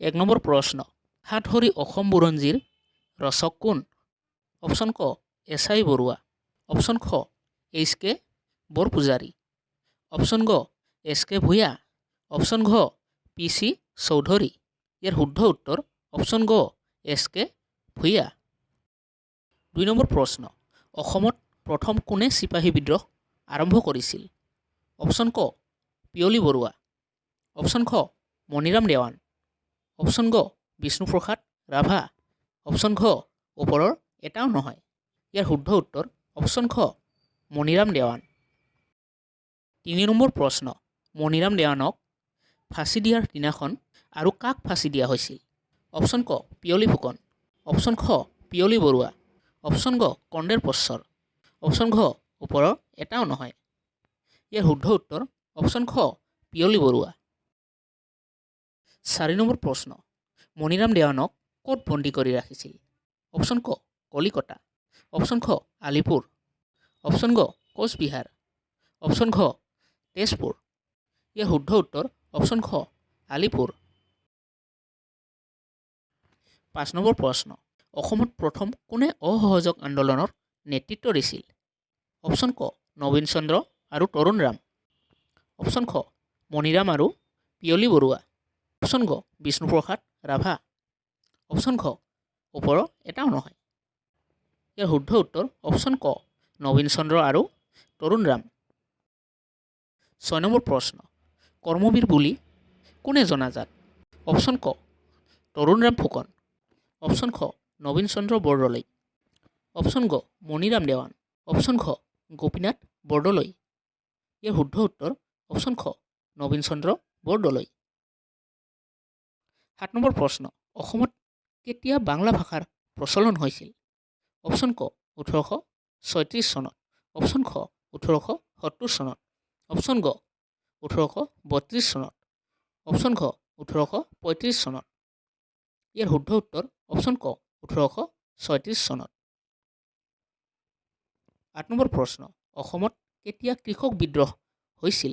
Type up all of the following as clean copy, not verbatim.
1 number প্ৰশ্ন সাতসৰী অসম বুৰঞ্জীৰ ৰচক কোন? অপশ্যন ক এছ.আই. বৰুৱা, অপশ্যন খ এইচ.কে. বৰপূজাৰী, অপশ্যন গ এছ.কে. ভূঞা, অপশ্যন ঘ পি.চি. চৌধুৰী। ইয়াৰ শুদ্ধ উত্তৰ অপশ্যন গ এছ.কে. ভূঞা। 2 নম্বৰ প্ৰশ্ন অসমত প্ৰথম কোনে চিপাহী বিদ্ৰোহ আৰম্ভ কৰিছিল? অপশ্যন ক পিয়লি বৰুৱা, অপশ্যন খ মণিৰাম দেৱান, অপশ্যন গ বিষ্ণুপ্ৰসাদ ৰাভা, অপশ্যন ঘ ওপৰৰ এটাও নহয়। ইয়াৰ শুদ্ধ উত্তৰ অপশ্যন খ মণিৰাম দেৱান। 3 নম্বৰ প্ৰশ্ন মণিৰাম দেৱানক ফাঁচি দিয়াৰ দিনাখন আৰু কাক ফাঁচি দিয়া হৈছিল? অপশ্যন ক পিয়লি ফুকন, অপশ্যন খ পিয়লি বৰুৱা, অপশ্যন গ কণ্ডেৰ পশ্বৰ, অপশ্যন ঘ ওপৰৰ এটাও নহয়। ইয়াৰ শুদ্ধ উত্তৰ অপশ্যন খ পিয়লি বৰুৱা। 4 নম্বৰ প্ৰশ্ন মণিৰাম দেৱানক ক'ত বন্দী কৰি ৰাখিছিল? অপশ্যন ক কলিকতা, অপশ্যন খ আলিপুৰ, অপশ্যন গ কোচবিহাৰ, অপশ্যন ঘ তেজপুৰ। ইয়াৰ শুদ্ধ উত্তৰ অপশ্যন খ আলিপুৰ। 5 নম্বৰ প্ৰশ্ন অসমত প্ৰথম কোনে অসহযোগ আন্দোলনৰ নেতৃত্ব দিছিল? অপশ্যন ক নবীন চন্দ্ৰ আৰু তৰুণ ৰাম, অপশ্যন খ মণিৰাম আৰু পিয়লি বৰুৱা, অপশ্যন গ বিষ্ণুপ্ৰসাদ ৰাভা, অপশ্যন খ ওপৰৰ এটাও নহয়। ইয়াৰ শুদ্ধ উত্তৰ অপশ্যন ক নবীন চন্দ্ৰ আৰু তৰুণ ৰাম। 6 নম্বৰ প্ৰশ্ন কৰ্মবীৰ বুলি কোনে জনাজাত? অপশ্যন ক তৰুণ ৰাম ফুকন, অপশ্যন খ নবীন চন্দ্ৰ বৰদলৈ, অপশ্যন গ মণিৰাম দেৱান, অপশ্যন খ গোপীনাথ বৰদলৈ। ইয়াৰ শুদ্ধ উত্তৰ অপশ্যন খ নবীন চন্দ্ৰ বৰদলৈ। 7 নম্বৰ প্ৰশ্ন অসমত কেতিয়া বাংলা ভাষাৰ প্ৰচলন হৈছিল? অপশ্যন ক 1836 চনত, অপশ্যন খ 1870 চনত, অপশ্যন গ 1832 চনত, অপশ্যন ঘ 1835 চনত। ইয়াৰ শুদ্ধ উত্তৰ অপশ্যন ক 1836 চনত। 8 নম্বৰ প্ৰশ্ন অসমত কেতিয়া কৃষক বিদ্ৰোহ হৈছিল?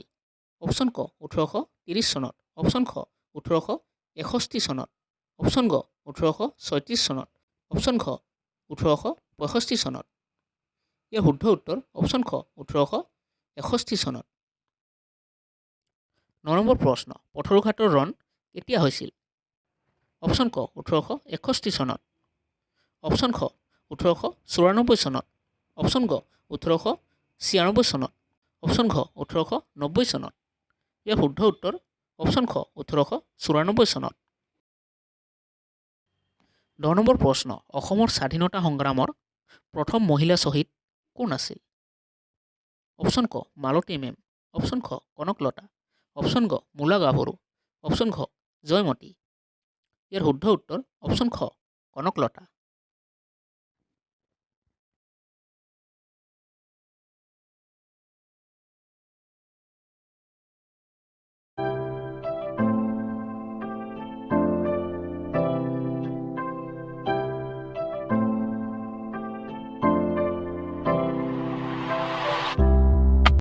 অপশ্যন ক 1830 চনত, অপশ্যন খ 1861 চনত, অপশ্যন গ 1836 চনত, অপশ্যন খ 1865 চনত। ইয়াৰ শুদ্ধ উত্তৰ অপশ্যন খ 1861 চনত। 9 নম্বৰ প্ৰশ্ন পথৰুঘাটৰ ৰণ কেতিয়া হৈছিল? অপশ্যন ক 1861 চনত, অপশ্যন খ 1894 চনত, অপশ্যন গ 1896 চনত, অপশ্যন ঘ 1890 চনত। ইয়াৰ শুদ্ধ উত্তৰ অপশ্যন খ 1894 চনত। 10 নম্বৰ প্ৰশ্ন অসমৰ স্বাধীনতা সংগ্ৰামৰ প্ৰথম মহিলা শ্বহীদ কোন আছিল? অপশ্যন ক মালতী মেম, অপশ্যন খ কনকলতা, অপশ্যন গ মূলা গাভৰু, অপশ্যন ঘ জয়মতী। ইয়াৰ শুদ্ধ উত্তৰ অপশ্যন খ কনকলতা।